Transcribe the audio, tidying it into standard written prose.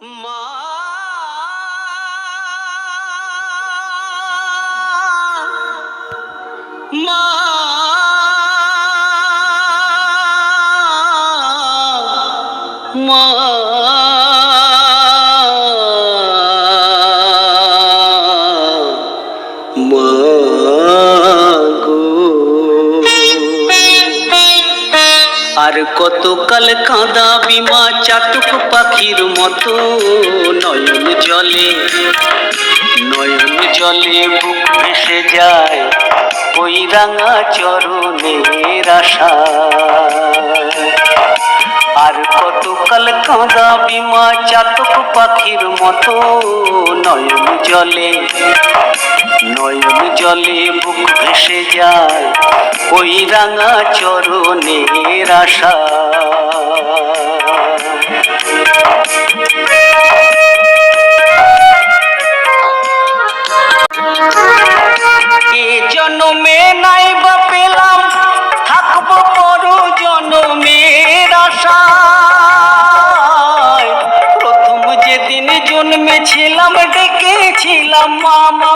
মা মা মা আর কতকাল কাঁদাবি মা চাতক পাখির মতো নয়ন জলে বুক ভেসে যায় ওই রাঙা চরণের আশা। আর কতকাল কাঁদাবি মা চাতক পাখির মতো নয়ন জলে বুক ভেসে যায় ওই রাঙা চরণের আশা। এ জন্মে নাই বা পেলাম, থাকবো পর জন্মের আশায়। প্রথম যেদিন জন্মেছিলাম ডেকেছিলাম মা।